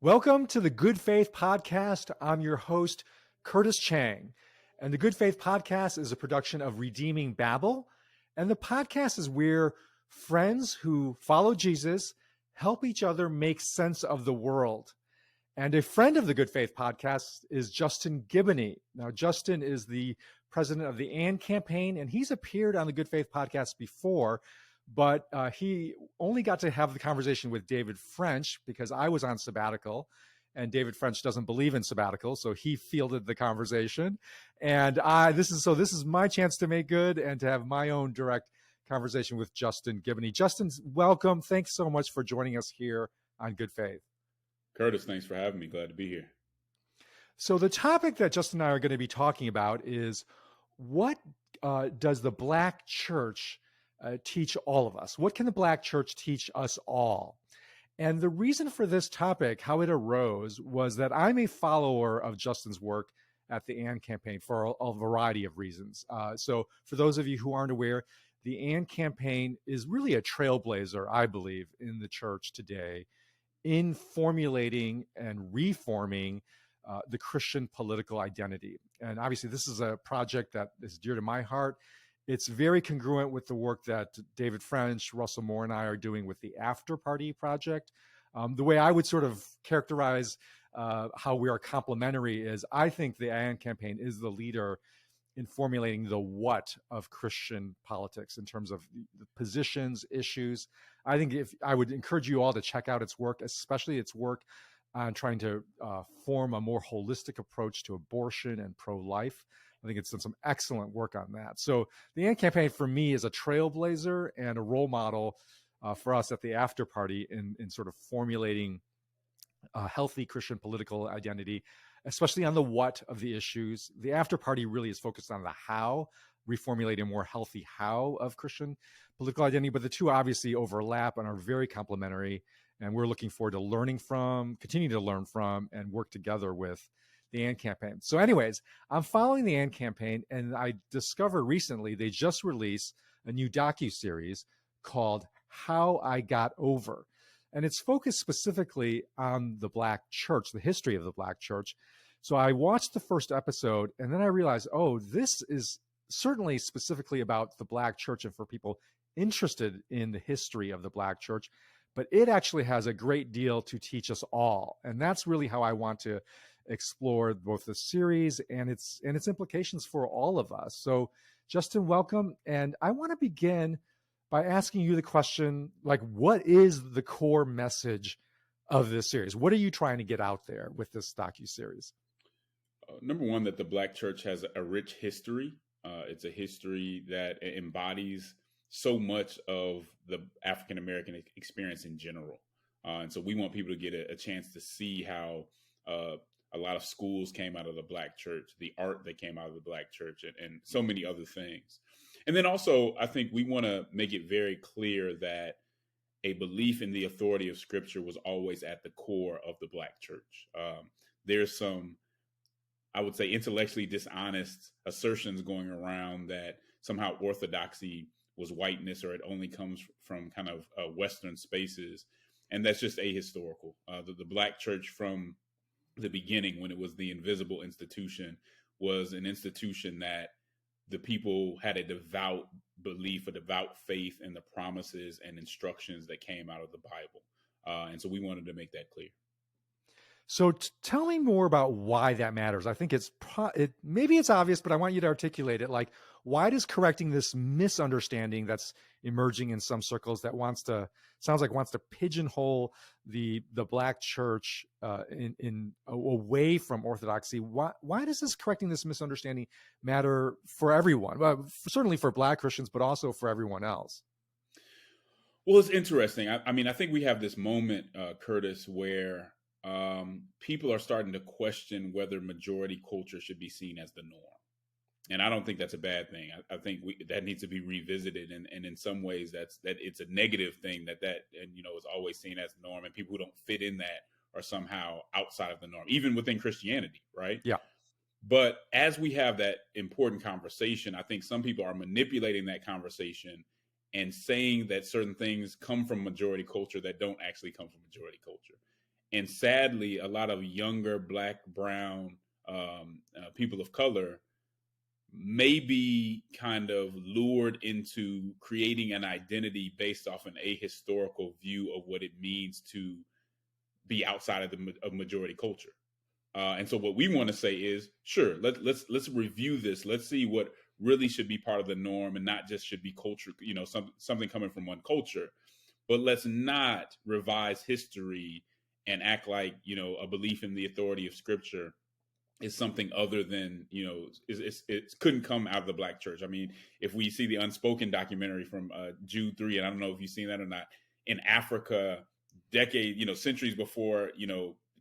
Welcome to the Good Faith Podcast. I'm your host, Curtis Chang. And the Good Faith Podcast is a production of Redeeming Babel. And the podcast is where friends who follow Jesus help each other make sense of the world. And a friend of the Good Faith Podcast is Justin Giboney. Now, Justin is the president of the AND campaign, and he's appeared on the Good Faith Podcast before. But he only got to have the conversation with David French because I was on sabbatical, and David French doesn't believe in sabbatical, so he fielded the conversation. And this is my chance to make good and to have my own direct conversation with Justin Giboney. Justin, welcome. Thanks so much for joining us here on Good Faith. Curtis, thanks for having me. Glad to be here. So the topic that Justin and I are going to be talking about is what does the Black church teach all of us? What can the Black church teach us all? And the reason for this topic, how it arose, was that I'm a follower of Justin's work at the AND campaign for a variety of reasons. So for those of you who aren't aware, the AND campaign is really a trailblazer, I believe, in the church today in formulating and reforming the Christian political identity. And obviously, this is a project that is dear to my heart. It's very congruent with the work that David French, Russell Moore, and I are doing with the After Party Project. The way I would sort of characterize how we are complementary is I think the AND campaign is the leader in formulating the what of Christian politics in terms of the positions, issues. I think I would encourage you all to check out its work, especially its work on trying to form a more holistic approach to abortion and pro-life. I think it's done some excellent work on that. So the AND campaign for me is a trailblazer and a role model for us at the After Party in sort of formulating a healthy Christian political identity, especially on the what of the issues. The After Party really is focused on the how, reformulating a more healthy how of Christian political identity. But the two obviously overlap and are very complementary. And we're looking forward to learning from, continuing to learn from, and work together with the AND campaign. So anyways, I'm following the AND campaign, and I discovered recently they just released a new DocuSeries called How I Got Over. And it's focused specifically on the Black church, the history of the Black church. So I watched the first episode, and then I realized, oh, this is certainly specifically about the Black church and for people interested in the history of the Black church. But it actually has a great deal to teach us all. And that's really how I want to explore both the series and its implications for all of us. So Justin, welcome. And I want to begin by asking you the question, like, what is the core message of this series? What are you trying to get out there with this docuseries? Number one, that the Black church has a rich history. It's a history that embodies so much of the African-American experience in general. And so we want people to get a chance to see how a lot of schools came out of the Black church, the art that came out of the Black church, and so many other things. And then also, I think we want to make it very clear that a belief in the authority of Scripture was always at the core of the Black church. There's some, I would say, intellectually dishonest assertions going around that somehow orthodoxy was whiteness or it only comes from kind of Western spaces. And that's just ahistorical. The Black church from the beginning, when it was the invisible institution, was an institution that the people had a devout belief, a devout faith in the promises and instructions that came out of the Bible. And so we wanted to make that clear. So tell me more about why that matters. I think maybe it's obvious, but I want you to articulate it. Like, why does correcting this misunderstanding that's emerging in some circles that wants to pigeonhole the Black church away from orthodoxy? Why does this correcting this misunderstanding matter for everyone? Well, certainly for Black Christians, but also for everyone else. Well, it's interesting. I mean, I think we have this moment, Curtis, where people are starting to question whether majority culture should be seen as the norm. And I don't think that's a bad thing. I think that needs to be revisited. And in some ways, that it's a negative thing that is always seen as the norm. And people who don't fit in that are somehow outside of the norm, even within Christianity. Right. Yeah. But as we have that important conversation, I think some people are manipulating that conversation and saying that certain things come from majority culture that don't actually come from majority culture. And sadly, a lot of younger Black, brown people of color may be kind of lured into creating an identity based off an ahistorical view of what it means to be outside of the majority culture. And so what we want to say is, sure, let's review this. Let's see what really should be part of the norm and not just should be culture, something coming from one culture. But let's not revise history and act like, a belief in the authority of Scripture is something other than, it couldn't come out of the Black church. I mean, if we see the Unspoken documentary from Jude 3, and I don't know if you've seen that or not, in Africa, centuries before,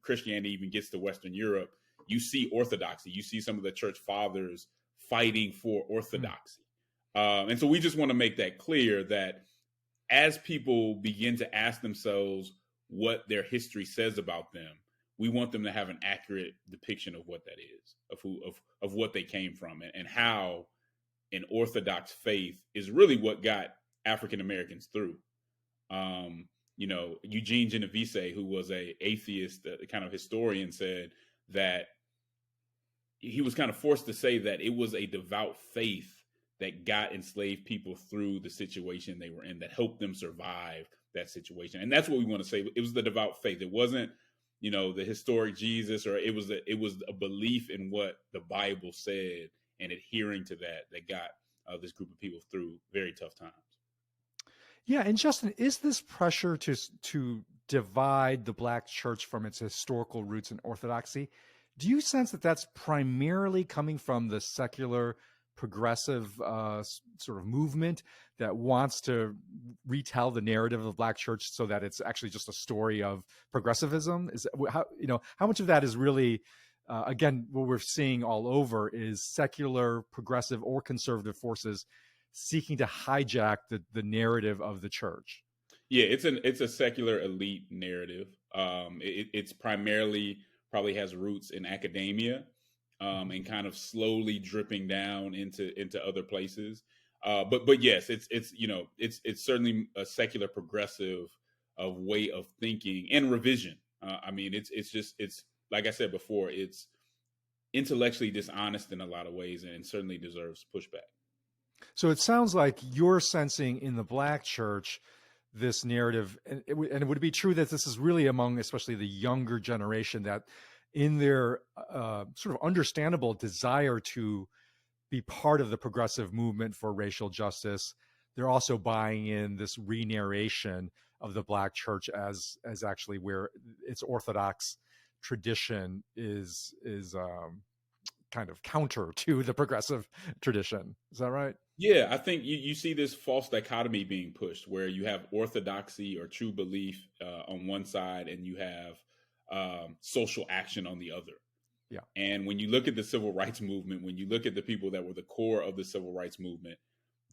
Christianity even gets to Western Europe, you see orthodoxy. You see some of the church fathers fighting for orthodoxy. And so we just want to make that clear that as people begin to ask themselves what their history says about them, we want them to have an accurate depiction of what that is, of what they came from, and how an orthodox faith is really what got African Americans through. Eugene Genovese, who was a atheist, kind of historian, said that he was kind of forced to say that it was a devout faith that got enslaved people through the situation they were in, that helped them survive that situation. And that's what we want to say. It was the devout faith. It wasn't, the historic Jesus, or it was a belief in what the Bible said and adhering to that got this group of people through very tough times. Yeah, and Justin, is this pressure to divide the Black church from its historical roots in orthodoxy, do you sense that that's primarily coming from the secular progressive sort of movement that wants to retell the narrative of the Black church so that it's actually just a story of progressivism? Is how much of that is really again, what we're seeing all over is secular, progressive, or conservative forces seeking to hijack the narrative of the church? Yeah, it's a secular elite narrative. It's primarily probably has roots in academia, and kind of slowly dripping down into other places. But yes, it's certainly a secular progressive way of thinking and revision. I mean, it's like I said before, it's intellectually dishonest in a lot of ways, and certainly deserves pushback. So it sounds like you're sensing in the Black church this narrative, and it would be true that this is really among especially the younger generation, that in their sort of understandable desire to be part of the progressive movement for racial justice, they're also buying in this re-narration of the Black church as actually where its Orthodox tradition is kind of counter to the progressive tradition. Is that right? Yeah, I think you see this false dichotomy being pushed where you have orthodoxy or true belief on one side, and you have social action on the other. Yeah. And when you look at the civil rights movement, when you look at the people that were the core of the civil rights movement,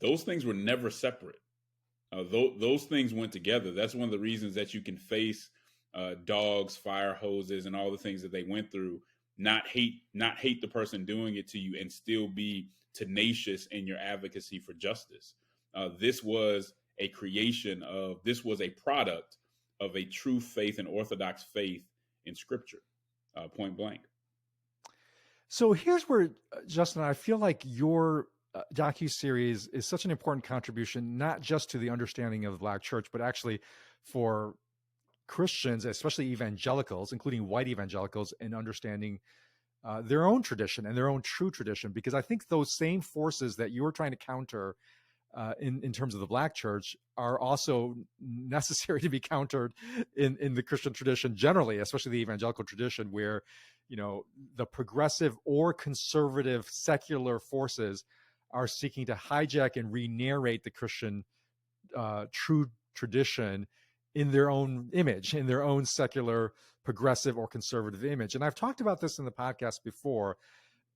those things were never separate. Those things went together. That's one of the reasons that you can face dogs, fire hoses, and all the things that they went through, not hate the person doing it to you, and still be tenacious in your advocacy for justice. This was a product of a true faith and orthodox faith in Scripture, point blank. So here's where, Justin, I feel like your DocuSeries is such an important contribution, not just to the understanding of the Black church, but actually for Christians, especially evangelicals, including white evangelicals, in understanding their own tradition and their own true tradition. Because I think those same forces that you're trying to counter in terms of the Black church are also necessary to be countered in the Christian tradition generally, especially the evangelical tradition, where the progressive or conservative secular forces are seeking to hijack and re-narrate the Christian true tradition in their own image, in their own secular, progressive, or conservative image. And I've talked about this in the podcast before,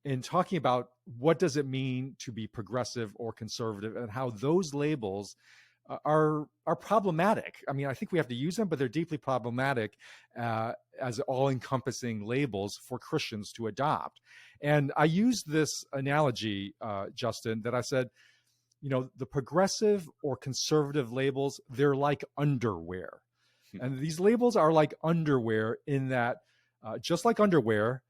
in talking about what does it mean to be progressive or conservative, and how those labels are problematic. I mean, I think we have to use them, but they're deeply problematic as all-encompassing labels for Christians to adopt. And I used this analogy, Justin, that I said, the progressive or conservative labels, they're like underwear. And these labels are like underwear in that, just like underwear,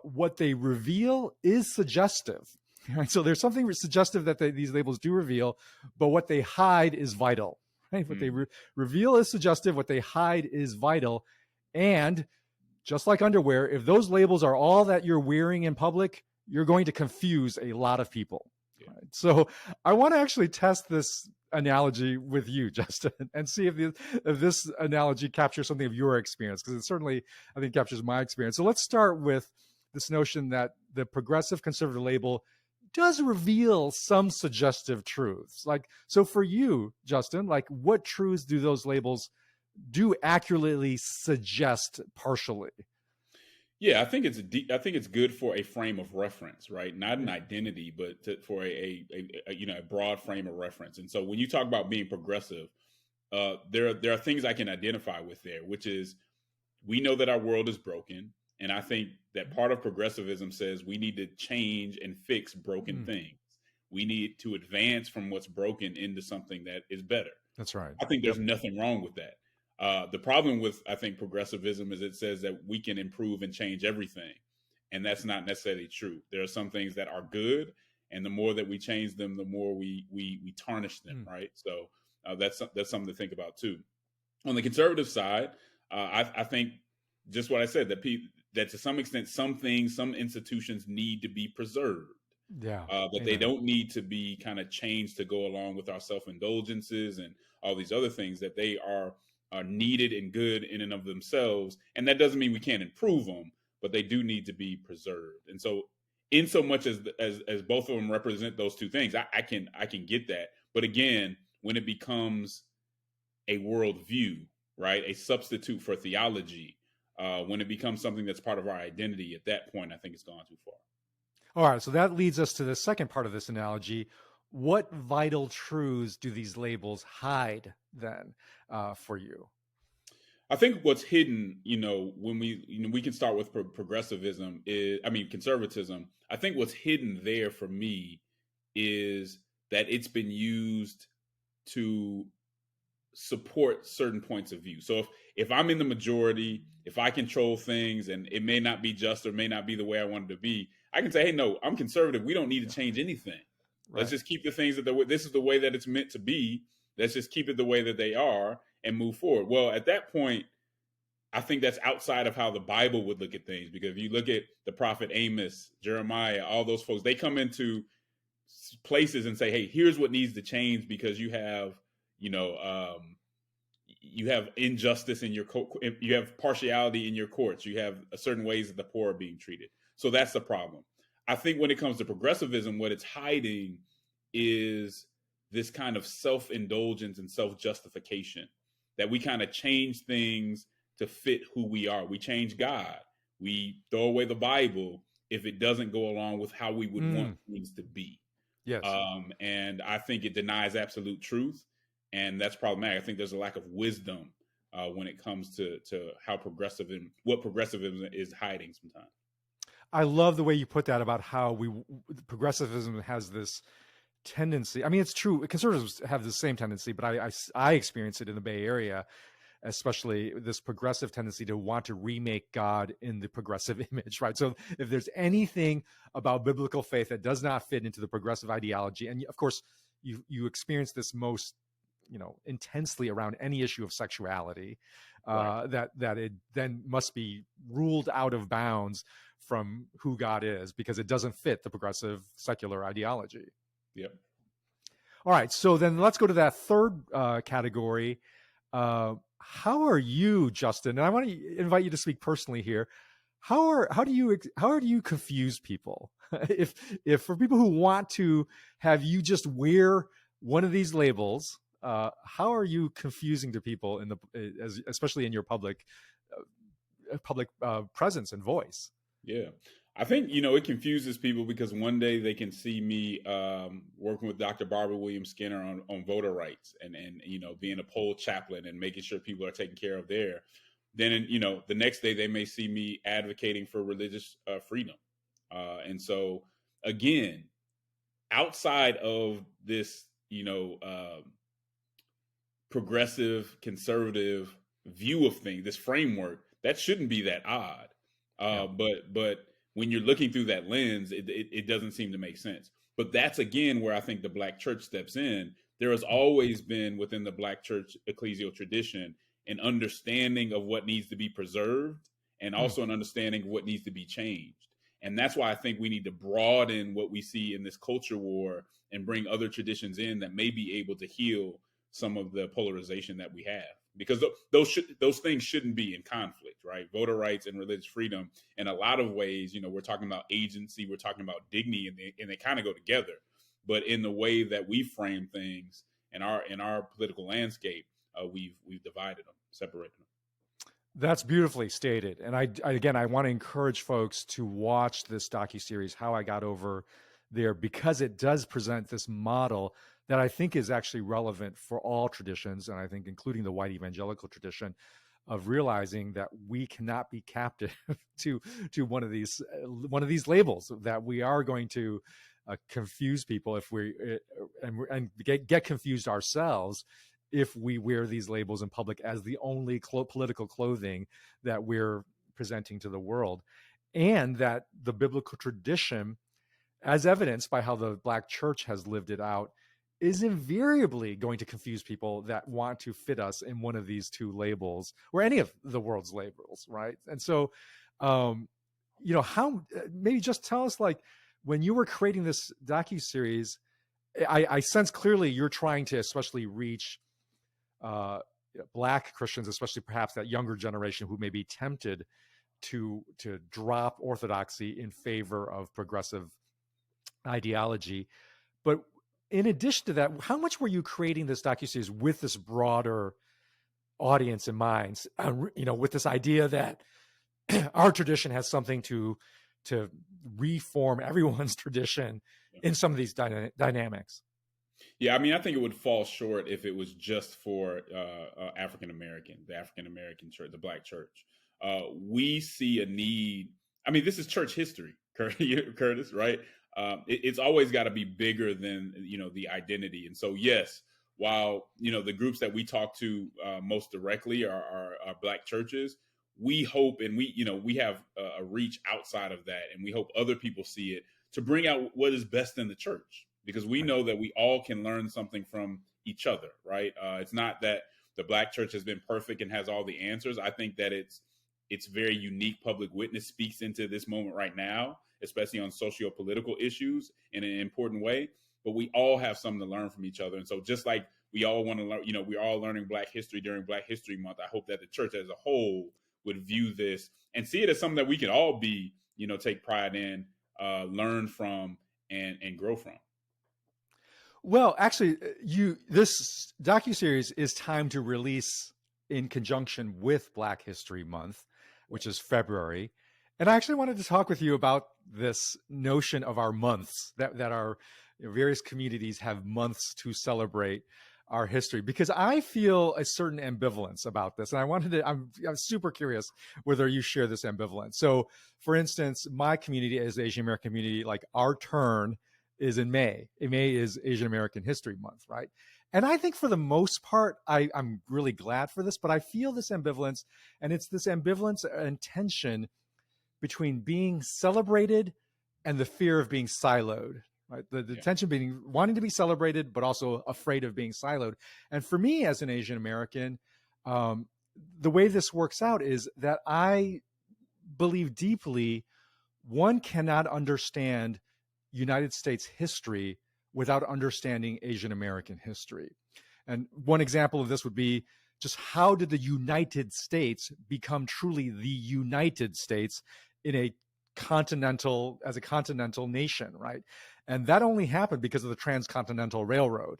what they reveal is suggestive. Right? So there's something suggestive that these labels do reveal, but what they hide is vital. Right? What they reveal is suggestive, what they hide is vital. And just like underwear, if those labels are all that you're wearing in public, you're going to confuse a lot of people. Yeah. Right? So I want to actually test this analogy with you, Justin, and see if this analogy captures something of your experience, because it certainly, I think, captures my experience. So let's start with this notion that the progressive conservative label does reveal some suggestive truths. Like, so for you, Justin, like what truths do those labels do accurately suggest partially? Yeah, I think it's good for a frame of reference, right? Not an identity, but for a broad frame of reference. And so when you talk about being progressive, there are things I can identify with there, which is we know that our world is broken, and I think that part of progressivism says we need to change and fix broken things. We need to advance from what's broken into something that is better. That's right. I think there's nothing wrong with that. The problem with, I think, progressivism is it says that we can improve and change everything. And that's not necessarily true. There are some things that are good, and the more that we change them, the more we tarnish them, right? So that's something to think about too. On the conservative side, I think just what I said, that to some extent, some things, some institutions need to be preserved. Yeah. But they don't need to be kind of changed to go along with our self-indulgences and all these other things, that they are needed and good in and of themselves. And that doesn't mean we can't improve them, but they do need to be preserved. And so in so much as both of them represent those two things, I can get that. But again, when it becomes a worldview, right, a substitute for theology, when it becomes something that's part of our identity, at that point, I think it's gone too far. All right, so that leads us to the second part of this analogy. What vital truths do these labels hide then for you? I think what's hidden, when we can start with conservatism. I think what's hidden there for me is that it's been used to support certain points of view. So if I'm in the majority, if I control things and it may not be just or may not be the way I want it to be, I can say, hey, no, I'm conservative. We don't need to change anything. Right. Let's just keep the things this is the way that it's meant to be. Let's just keep it the way that they are and move forward. Well, at that point, I think that's outside of how the Bible would look at things, because if you look at the prophet Amos, Jeremiah, all those folks, they come into places and say, hey, here's what needs to change because you have, you have injustice in your you have partiality in your courts. You have certain ways that the poor are being treated. So that's the problem. I think when it comes to progressivism, what it's hiding is this kind of self-indulgence and self-justification, that we kind of change things to fit who we are. We change God. We throw away the Bible if it doesn't go along with how we would want things to be. Yes. And I think it denies absolute truth. And that's problematic. I think there's a lack of wisdom when it comes to what progressivism is hiding sometimes. I love the way you put that about how progressivism has this tendency. I mean, it's true. Conservatives have the same tendency, but I experience it in the Bay Area, especially this progressive tendency to want to remake God in the progressive image, right? So if there's anything about biblical faith that does not fit into the progressive ideology, and of course you experience this most, intensely around any issue of sexuality, right, that it then must be ruled out of bounds from who God is because it doesn't fit the progressive secular ideology. Yep. All right, so then let's go to that third category. How are you, Justin? And I want to invite you to speak personally here. How do you confuse people? if for people who want to have you just wear one of these labels, how are you confusing to people especially in your public presence and voice? Yeah, I think, it confuses people because one day they can see me working with Dr. Barbara Williams Skinner on voter rights and being a poll chaplain and making sure people are taken care of there. Then, the next day they may see me advocating for religious freedom. And so, again, outside of this, progressive, conservative view of things, this framework, that shouldn't be that odd. Yeah. But when you're looking through that lens, it doesn't seem to make sense. But that's again where I think the Black church steps in. There has always been within the Black church ecclesial tradition an understanding of what needs to be preserved and also an understanding of what needs to be changed. And that's why I think we need to broaden what we see in this culture war and bring other traditions in that may be able to heal some of the polarization that we have, because those things shouldn't be in conflict, right? Voter rights and religious freedom, in a lot of ways, we're talking about agency, we're talking about dignity, and they kind of go together. But in the way that we frame things in our political landscape, we've divided them, separated them. That's beautifully stated. And I want to encourage folks to watch this docuseries, How I Got Over There, because it does present this model that I think is actually relevant for all traditions, and I think including the white evangelical tradition, of realizing that we cannot be captive to one of these labels, that we are going to confuse people if we and get confused ourselves if we wear these labels in public as the only political clothing that we're presenting to the world. And that the biblical tradition, as evidenced by how the Black church has lived it out, is invariably going to confuse people that want to fit us in one of these two labels or any of the world's labels, right? And so, how, maybe just tell us, like, when you were creating this docuseries, I sense clearly you're trying to especially reach Black Christians, especially perhaps that younger generation who may be tempted to drop orthodoxy in favor of progressive ideology. But in addition to that, how much were you creating this docuseries with this broader audience in mind? With this idea that our tradition has something to reform everyone's tradition in some of these dynamics. Yeah, I mean, I think it would fall short if it was just for African American, the African American church, the Black church. We see a need. I mean, this is church history, Curtis, right? It's always got to be bigger than the identity. And so, yes, while the groups that we talk to most directly are Black churches, we hope, and we have a reach outside of that, and we hope other people see it to bring out what is best in the church. Because we know that we all can learn something from each other, right? It's not that the Black church has been perfect and has all the answers. I think that its very unique public witness speaks into this moment right now, especially on socio-political issues in an important way. But we all have something to learn from each other. And so just like we all want to learn, we're all learning Black history during Black History Month, I hope that the church as a whole would view this and see it as something that we can all be, take pride in, learn from, and grow from. Well, actually, this docuseries is timed to release in conjunction with Black History Month, which is February. And I actually wanted to talk with you about this notion of our months, that our various communities have months to celebrate our history, because I feel a certain ambivalence about this. And I'm super curious whether you share this ambivalence. So, for instance, my community is the Asian American community, like our turn is in May. May is Asian American History Month, right? And I think for the most part, I'm really glad for this, but I feel this ambivalence, and it's this ambivalence and tension between being celebrated and the fear of being siloed, right? The tension being wanting to be celebrated, but also afraid of being siloed. And for me as an Asian American, the way this works out is that I believe deeply one cannot understand United States history without understanding Asian American history. And one example of this would be just how did the United States become truly the United States in a continental nation, right? And that only happened because of the Transcontinental Railroad.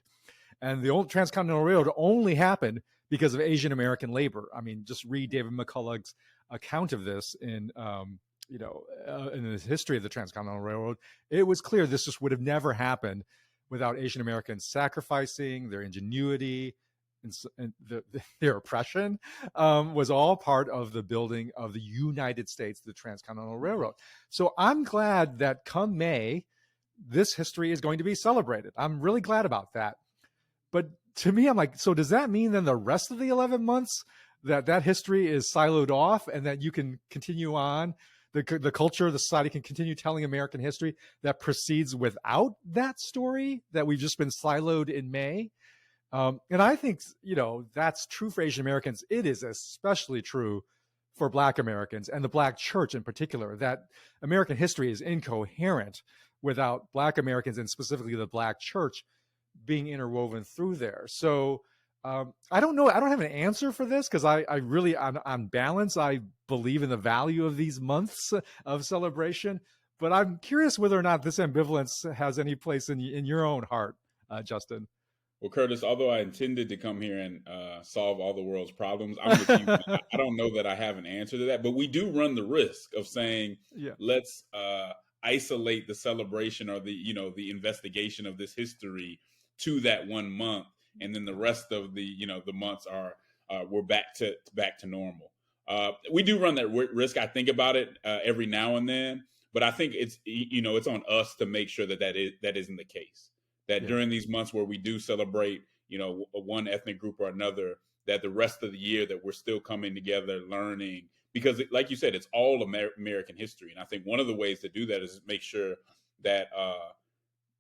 And the old Transcontinental Railroad only happened because of Asian American labor. I mean, just read David McCulloch's account of this in the history of the Transcontinental Railroad. It was clear this just would have never happened without Asian Americans sacrificing their ingenuity and their oppression was all part of the building of the United States, the Transcontinental Railroad. So I'm glad that come May, this history is going to be celebrated. I'm really glad about that. But to me, I'm like, so does that mean then the rest of the 11 months that history is siloed off, and that you can continue on. The culture, the society can continue telling American history that proceeds without that story that we've just been siloed in May. And I think, that's true for Asian Americans. It is especially true for Black Americans and the Black church in particular, that American history is incoherent without Black Americans and specifically the Black church being interwoven through there. So I don't know. I don't have an answer for this because I really, on balance, I believe in the value of these months of celebration. But I'm curious whether or not this ambivalence has any place in your own heart, Justin. Well, Curtis, although I intended to come here and solve all the world's problems, I'm with you. I don't know that I have an answer to that, but we do run the risk of saying, let's isolate the celebration or the investigation of this history to that 1 month, and then the rest of the months are we're back to normal. We do run that risk. I think about it every now and then, but I think it's it's on us to make sure that isn't the case. That during these months where we do celebrate, one ethnic group or another, that the rest of the year that we're still coming together, learning, because like you said, it's all American history. And I think one of the ways to do that is make sure that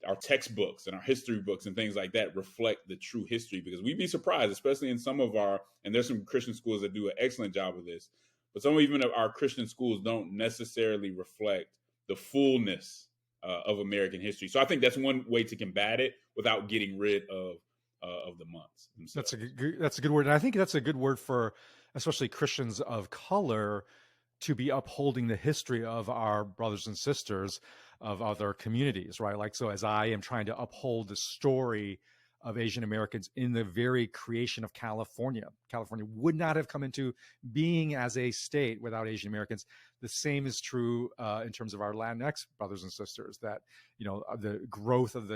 our textbooks and our history books and things like that reflect the true history, because we'd be surprised, especially in some of and there's some Christian schools that do an excellent job of this, but some even of our Christian schools don't necessarily reflect the fullness of American history. So I think that's one way to combat it without getting rid of the months themselves. That's a good word. And I think that's a good word for especially Christians of color to be upholding the history of our brothers and sisters of other communities, right? Like, so as I am trying to uphold the story of Asian Americans in the very creation of California would not have come into being as a state without Asian Americans. The same is true in terms of our Latinx brothers and sisters, that, the growth of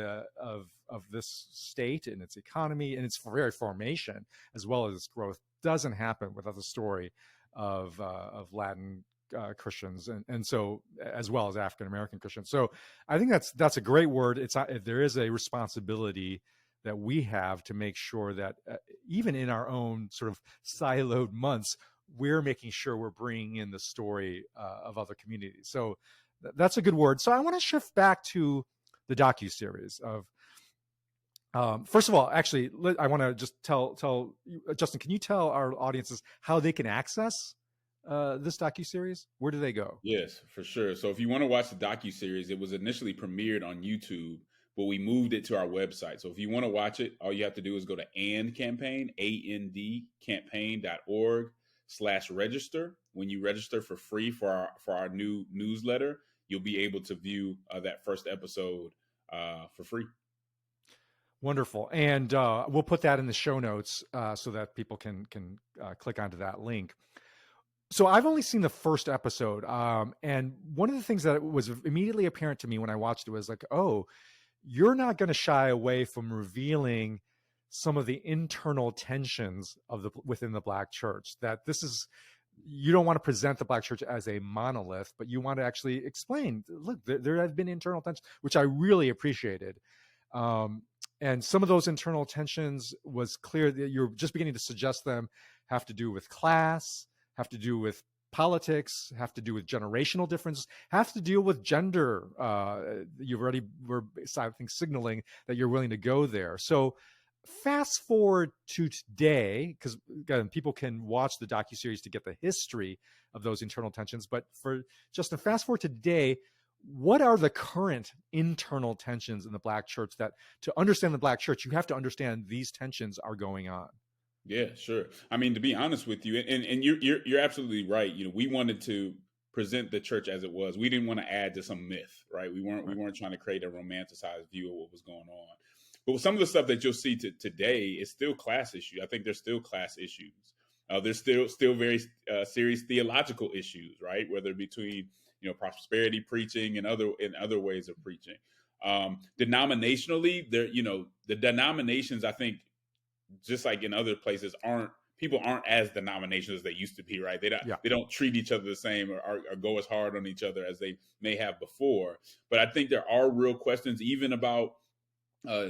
this state and its economy and its very formation, as well as its growth, doesn't happen without the story of Latin Christians, and so, as well as African American Christians. So I think that's a great word. There is a responsibility that we have to make sure that even in our own sort of siloed months, we're making sure we're bringing in the story of other communities. So that's a good word. So I want to shift back to the DocuSeries of, first of all, actually, I want to just tell Justin, can you tell our audiences how they can access this DocuSeries? Where do they go? Yes, for sure. So if you want to watch the DocuSeries, it was initially premiered on YouTube, but we moved it to our website. So if you want to watch it, all you have to do is go to AND campaign.org/register. When you register for free for our new newsletter, you'll be able to view that first episode for free. Wonderful. And we'll put that in the show notes so that people can click onto that link. So I've only seen the first episode. And one of the things that was immediately apparent to me when I watched it was like, oh, you're not going to shy away from revealing some of the internal tensions within the Black church. That you don't want to present the Black church as a monolith, but you want to actually explain, look, there have been internal tensions, which I really appreciated. And some of those internal tensions was clear that you're just beginning to suggest them have to do with class, have to do with politics, have to do with generational differences, have to deal with gender. You already were, I think, signaling that you're willing to go there. So fast forward to today, because again, people can watch the DocuSeries to get the history of those internal tensions. But for Justin, fast forward to today, what are the current internal tensions in the Black church that to understand the Black church, you have to understand these tensions are going on? Yeah, sure. I mean, to be honest with you, and you're absolutely right. We wanted to present the church as it was. We didn't want to add to some myth, right? We weren't trying to create a romanticized view of what was going on. But some of the stuff that you'll see today is still class issue. I think there's still class issues. There's still very serious theological issues, right? Whether between prosperity preaching and other ways of preaching. Denominationally, the denominations, I think, just like in other places, people aren't as denominations as they used to be, right? They don't treat each other the same or go as hard on each other as they may have before. But I think there are real questions even about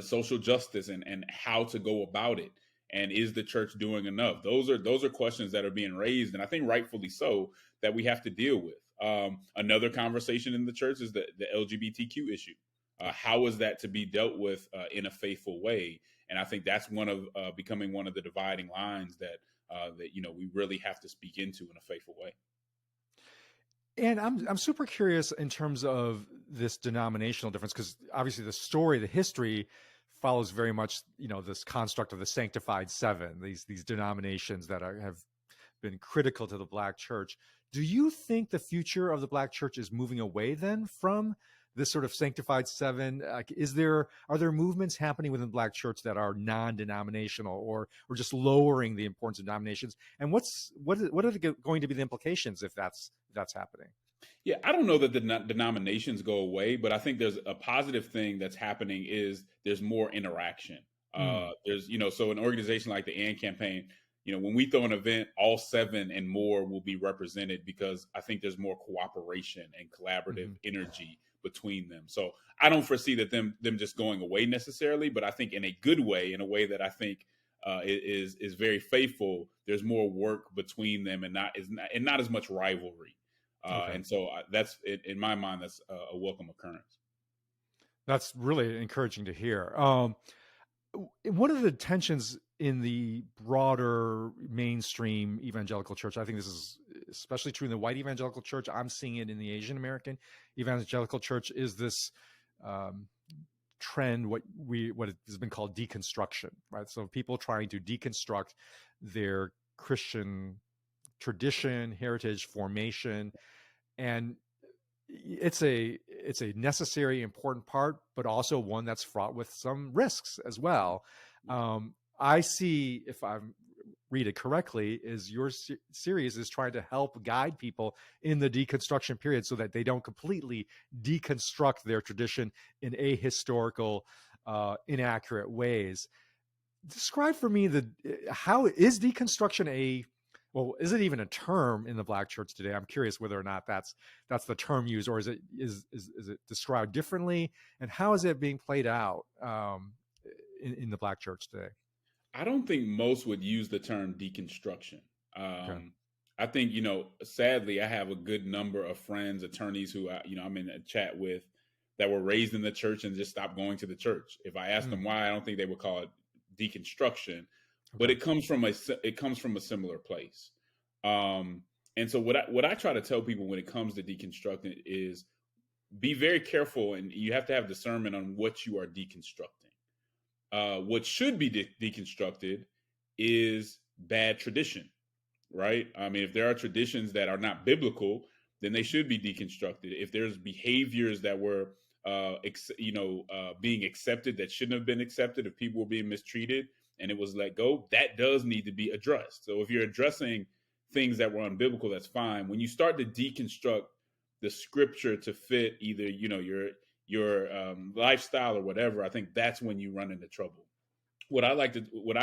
social justice and how to go about it. And is the church doing enough? Those are questions that are being raised, and I think rightfully so, that we have to deal with. Another conversation in the church is the LGBTQ issue. How is that to be dealt with in a faithful way? And I think that's becoming one of the dividing lines that we really have to speak into in a faithful way. And I'm super curious in terms of this denominational difference, because obviously the history follows very much, this construct of the sanctified seven, these denominations that have been critical to the Black church. Do you think the future of the Black church is moving away then from this sort of sanctified seven? Like, are there movements happening within the Black church that are non-denominational or just lowering the importance of denominations? And what are going to be the implications if that's happening? Yeah, I don't know that the denominations go away, but I think there's a positive thing that's happening is there's more interaction. There's, so an organization like the AND campaign, when we throw an event, all seven and more will be represented because I think there's more cooperation and collaborative energy between them. So I don't foresee that them just going away necessarily, but I think in a good way, in a way that I think is very faithful. There's more work between them and not as much rivalry. And so that's, in my mind, that's a welcome occurrence. That's really encouraging to hear. One of the tensions in the broader mainstream evangelical church, I think this is especially true in the white evangelical church, I'm seeing it in the Asian American evangelical church, is this trend, what has been called deconstruction, right? So people trying to deconstruct their Christian tradition, heritage, formation, and it's a necessary, important part, but also one that's fraught with some risks as well. I see, if I read it correctly, is your series is trying to help guide people in the deconstruction period so that they don't completely deconstruct their tradition in ahistorical, inaccurate ways. Describe for me how is deconstruction is it even a term in the Black church today? I'm curious whether or not that's the term used, or is it described differently, and how is it being played out in the Black church today? I don't think most would use the term deconstruction. Okay. I think, sadly, I have a good number of friends, attorneys who I'm in a chat with that were raised in the church and just stopped going to the church. If I asked them why, I don't think they would call it deconstruction, but it comes from a similar place. And so what I try to tell people when it comes to deconstructing is be very careful, and you have to have discernment on what you are deconstructing. What should be deconstructed is bad tradition, right? I mean, if there are traditions that are not biblical, then they should be deconstructed. If there's behaviors that were, being accepted that shouldn't have been accepted, if people were being mistreated and it was let go, that does need to be addressed. So if you're addressing things that were unbiblical, that's fine. When you start to deconstruct the scripture to fit either, your lifestyle or whatever, I think that's when you run into trouble. What I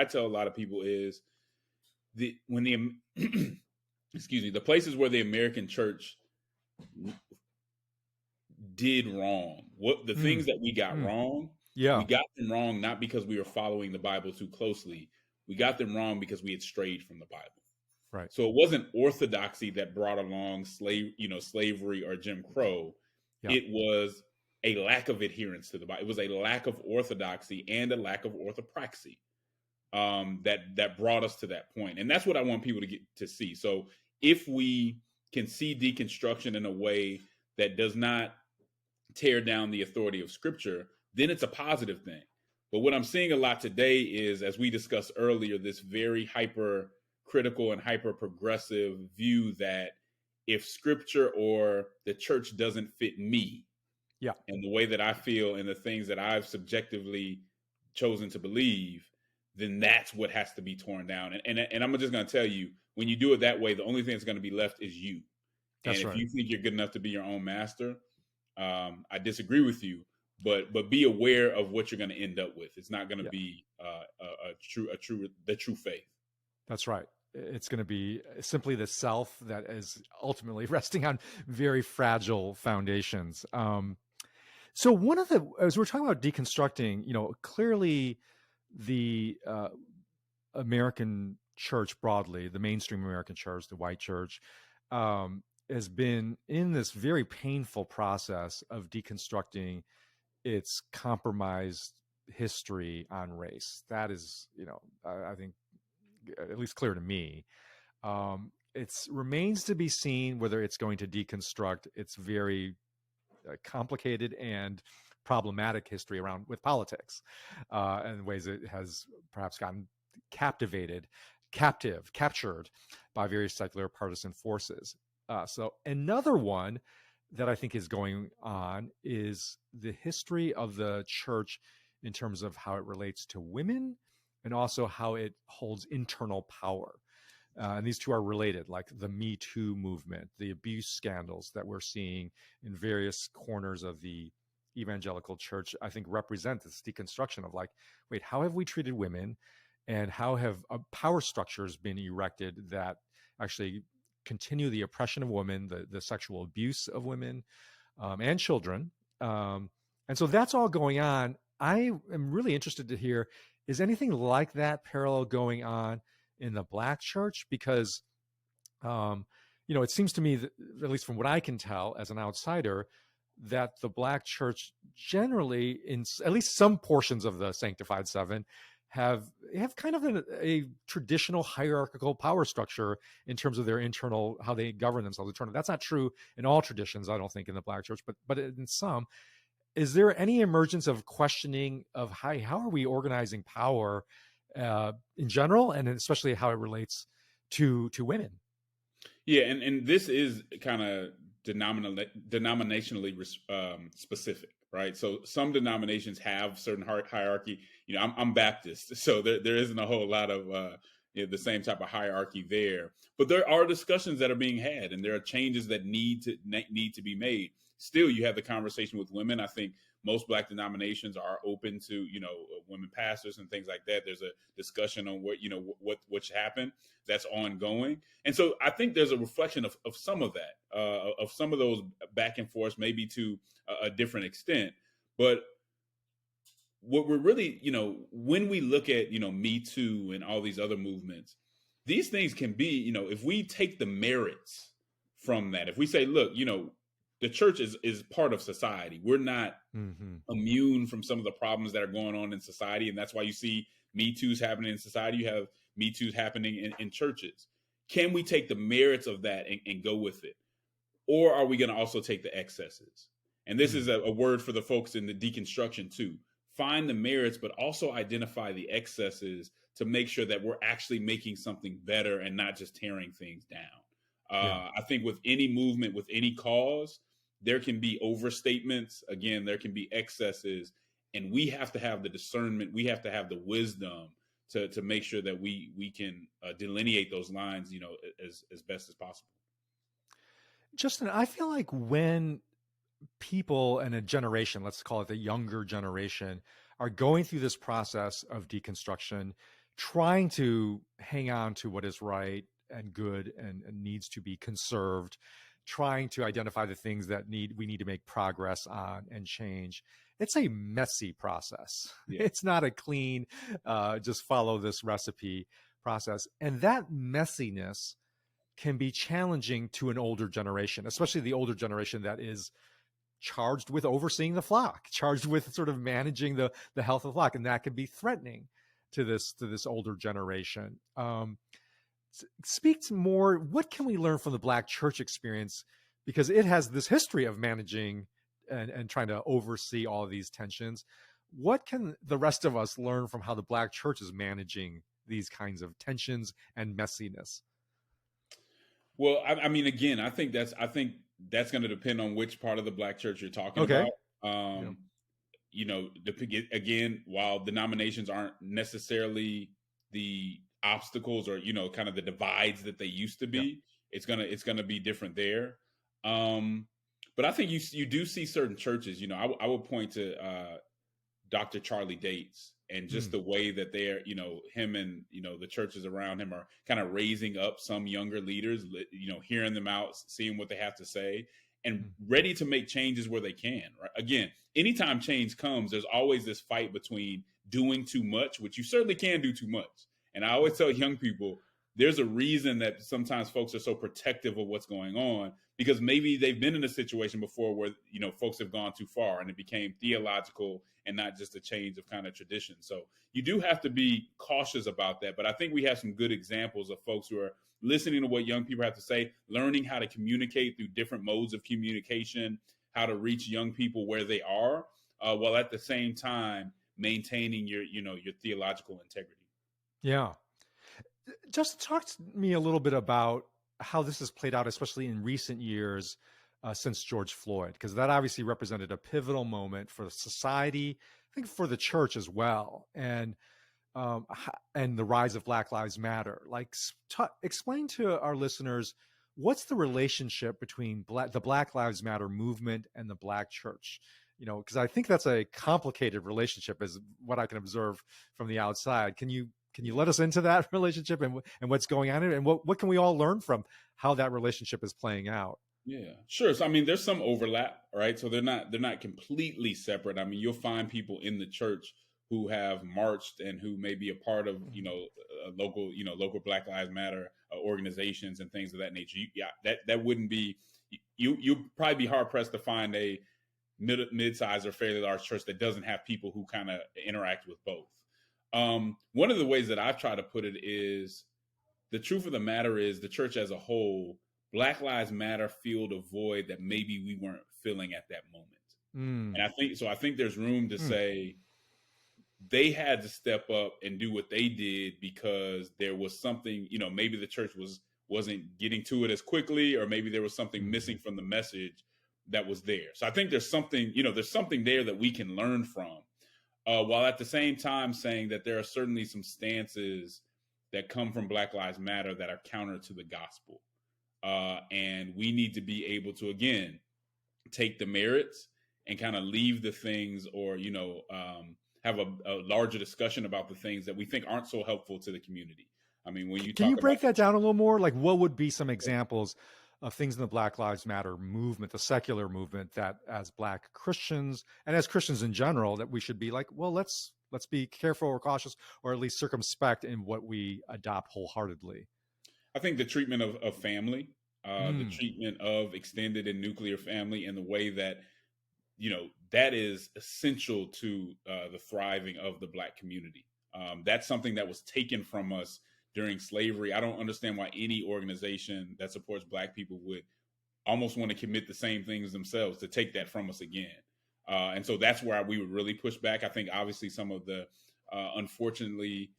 tell a lot of people is the places where the American church did wrong, the things that we got wrong, we got them wrong not because we were following the Bible too closely. We got them wrong because we had strayed from the Bible. Right. So it wasn't orthodoxy that brought along slavery or Jim Crow. Yeah. It was a lack of adherence to the Bible. It was a lack of orthodoxy and a lack of orthopraxy that brought us to that point. And that's what I want people to get to see. So if we can see deconstruction in a way that does not tear down the authority of Scripture, then it's a positive thing. But what I'm seeing a lot today is, as we discussed earlier, this very hyper critical and hyper progressive view that if Scripture or the church doesn't fit me, and the way that I feel and the things that I've subjectively chosen to believe, then that's what has to be torn down. And I'm just going to tell you, when you do it that way, the only thing that's going to be left is you. That's and if you think you're good enough to be your own master, I disagree with you. But be aware of what you're going to end up with. It's not going to be the true faith. That's right. It's going to be simply the self that is ultimately resting on very fragile foundations. So as we're talking about deconstructing, clearly the American church broadly, the mainstream American church, the white church, has been in this very painful process of deconstructing its compromised history on race. That is, I think, at least clear to me. It remains to be seen whether it's going to deconstruct its very complicated and problematic history around with politics, and ways it has perhaps gotten captured by various secular partisan forces. So another one that I think is going on is the history of the church in terms of how it relates to women and also how it holds internal power. And these two are related, like the Me Too movement, the abuse scandals that we're seeing in various corners of the evangelical church, I think represent this deconstruction of like, wait, how have we treated women, and how have power structures been erected that actually continue the oppression of women, the sexual abuse of women and children. And so that's all going on. I am really interested to hear, is anything like that parallel going on in the Black church? Because, it seems to me that, at least from what I can tell as an outsider, that the Black church generally, in at least some portions of the Sanctified Seven, have kind of a traditional hierarchical power structure in terms of their internal, how they govern themselves internally. That's not true in all traditions, I don't think, in the Black church, but in some. Is there any emergence of questioning of how are we organizing power in general, and especially how it relates to women? Yeah, and this is kind of denominationally specific, right? So some denominations have certain hierarchy. I'm Baptist, so there isn't a whole lot of the same type of hierarchy there. But there are discussions that are being had, and there are changes that need to be made. Still, you have the conversation with women. I think most Black denominations are open to women pastors and things like that. There's a discussion on what should happen that's ongoing, and so I think there's a reflection of some of that, of some of those back and forth, maybe to a different extent. But what we're really, when we look at Me Too and all these other movements, these things can be, if we take the merits from that, if we say, look, the church is part of society. We're not immune from some of the problems that are going on in society. And that's why you see Me Too's happening in society. You have Me Too's happening in churches. Can we take the merits of that and go with it? Or are we going to also take the excesses? And this is a word for the folks in the deconstruction too. Find the merits, but also identify the excesses to make sure that we're actually making something better and not just tearing things down. I think with any movement, with any cause, there can be overstatements. Again, there can be excesses, and we have to have the discernment. We have to have the wisdom to make sure that we can delineate those lines, as best as possible. Justin, I feel like when people in a generation, let's call it the younger generation, are going through this process of deconstruction, trying to hang on to what is right and good and needs to be conserved, trying to identify the things that we need to make progress on and change. It's a messy process. Yeah. It's not a clean, just follow this recipe process. And that messiness can be challenging to an older generation, especially the older generation that is charged with overseeing the flock, charged with sort of managing the health of the flock. And that can be threatening to this older generation. Speak to more, what can we learn from the Black church experience? Because it has this history of managing and trying to oversee all of these tensions. What can the rest of us learn from how the Black church is managing these kinds of tensions and messiness? Well, I mean, again, I think that's going to depend on which part of the Black church you're talking about. Again, while denominations aren't necessarily the obstacles or kind of the divides that they used to be, it's gonna be different there. But I think you do see certain churches. I would point to Dr. Charlie Dates and just the way that they're, him and the churches around him are kind of raising up some younger leaders, hearing them out, seeing what they have to say, and ready to make changes where they can. Right? Again, anytime change comes, there's always this fight between doing too much, which you certainly can do too much, And I always tell young people, there's a reason that sometimes folks are so protective of what's going on, because maybe they've been in a situation before where, folks have gone too far and it became theological and not just a change of kind of tradition. So you do have to be cautious about that. But I think we have some good examples of folks who are listening to what young people have to say, learning how to communicate through different modes of communication, how to reach young people where they are, while at the same time maintaining your theological integrity. Yeah. Just talk to me a little bit about how this has played out, especially in recent years since George Floyd, because that obviously represented a pivotal moment for society, I think for the church as well, and the rise of Black Lives Matter. Like, explain to our listeners, what's the relationship between the Black Lives Matter movement and the Black church? Because I think that's a complicated relationship, is what I can observe from the outside. Can you let us into that relationship and what's going on, and what can we all learn from how that relationship is playing out? Yeah, sure. So, I mean, there's some overlap, right? So they're not completely separate. I mean, you'll find people in the church who have marched and who may be a part of, local Black Lives Matter organizations and things of that nature. That wouldn't be, you'd probably be hard pressed to find a mid-sized or fairly large church that doesn't have people who kind of interact with both. One of the ways that I've tried to put it is, the truth of the matter is, the church as a whole, Black Lives Matter filled a void that maybe we weren't filling at that moment. And I think there's room to say they had to step up and do what they did because there was something, maybe the church wasn't getting to it as quickly, or maybe there was something missing from the message that was there. So I think there's something there that we can learn from. While at the same time saying that there are certainly some stances that come from Black Lives Matter that are counter to the gospel. And we need to be able to, again, take the merits and kind of leave the things, or, have a larger discussion about the things that we think aren't so helpful to the community. I mean, when you can you break that down a little more? Like, what would be some examples of things in the Black Lives Matter movement, the secular movement, that as Black Christians and as Christians in general, that we should be like, well, let's be careful or cautious, or at least circumspect in what we adopt wholeheartedly? I think the treatment of family, the treatment of extended and nuclear family, and the way that, that is essential to the thriving of the Black community. That's something that was taken from us during slavery. I don't understand why any organization that supports Black people would almost want to commit the same things themselves to take that from us again. And so that's where we would really push back. I think obviously some of the, unfortunately,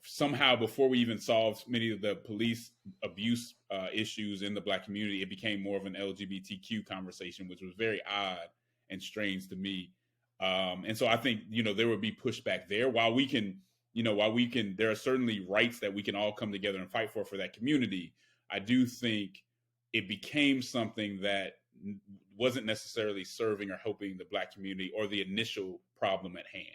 somehow before we even solved many of the police abuse issues in the Black community, it became more of an LGBTQ conversation, which was very odd and strange to me. And so I think, there would be pushback there. While we can, there are certainly rights that we can all come together and fight for that community. I do think it became something that wasn't necessarily serving or helping the Black community or the initial problem at hand.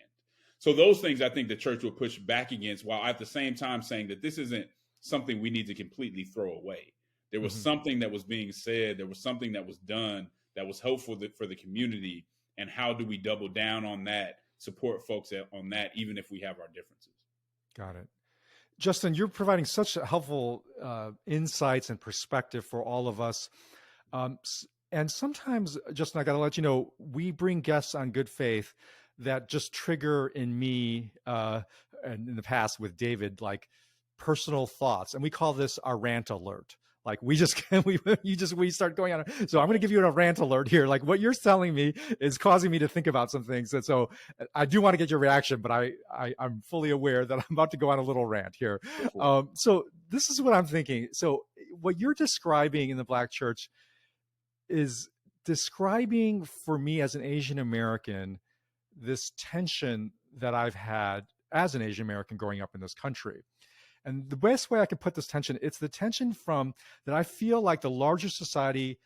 So those things I think the church will push back against, while at the same time saying that this isn't something we need to completely throw away. There was something that was being said. There was something that was done that was helpful for the community. And how do we double down on that, support folks on that, even if we have our differences? Got it. Justin, you're providing such helpful insights and perspective for all of us. And sometimes, Justin, I got to let you know, we bring guests on good faith that just trigger in me, and in the past with David, like personal thoughts. And we call this our rant alert. Like we start going on. So I'm going to give you a rant alert here. Like what you're telling me is causing me to think about some things. And so I do want to get your reaction, but I'm fully aware that I'm about to go on a little rant here. So this is what I'm thinking. So what you're describing in the Black church is describing for me as an Asian American, this tension that I've had as an Asian American growing up in this country. And the best way I can put this tension, it's the tension from that I feel like the larger society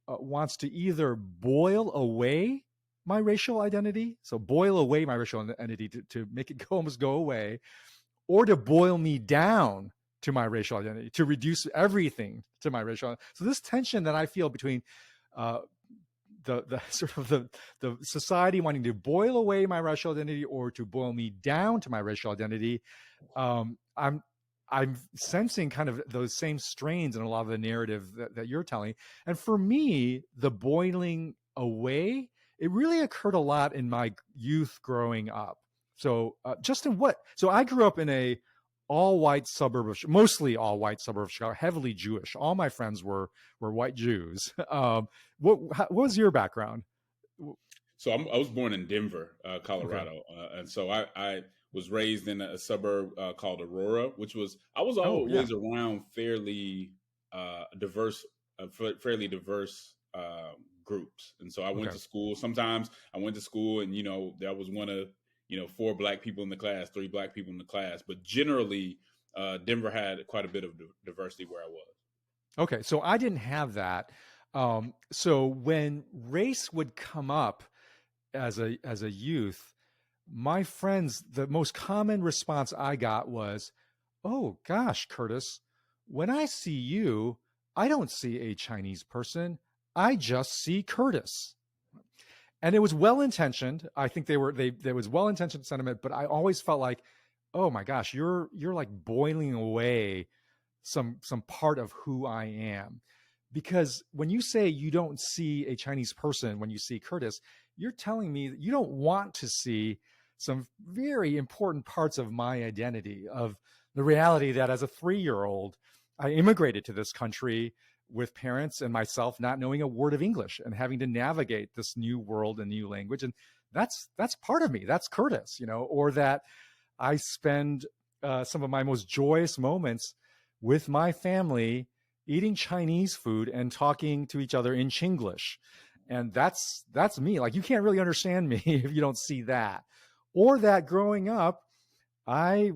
wants to either boil away my racial identity, so boil away my racial identity to make it almost go away, or to boil me down to my racial identity, to reduce everything to my racial identity. So this tension that I feel between the sort of the society wanting to boil away my racial identity or to boil me down to my racial identity, I'm I'm sensing kind of those same strains in a lot of the narrative that you're telling. And for me, the boiling away, it really occurred a lot in my youth growing up. So, Justin, what? So I grew up in a all white suburb of, mostly all white suburb of Chicago, heavily Jewish. All my friends were white Jews. What was your background? So I was born in Denver, Okay. Colorado, and so I was raised in a suburb called Aurora, which was I was Oh yeah. always around diverse, fairly diverse groups, and so I went Okay. to school. Sometimes I went to school, and that was one of four black people in the class, three black people in the class, but generally Denver had quite a bit of diversity where I was. Okay, so I didn't have that. So when race would come up as a youth, my friends, the most common response I got was, "Oh gosh, Curtis, when I see you, I don't see a Chinese person. I just see Curtis." And it was well intentioned. I think they there was well intentioned sentiment, but I always felt like, "Oh my gosh, you're like boiling away some part of who I am." Because when you say you don't see a Chinese person when you see Curtis, you're telling me that you don't want to see some very important parts of my identity, of the reality that as a 3-year-old, I immigrated to this country with parents and myself not knowing a word of English and having to navigate this new world and new language. And that's part of me. That's Curtis, or that I spend some of my most joyous moments with my family eating Chinese food and talking to each other in Chinglish. And that's me. Like, you can't really understand me if you don't see that. Or that growing up, I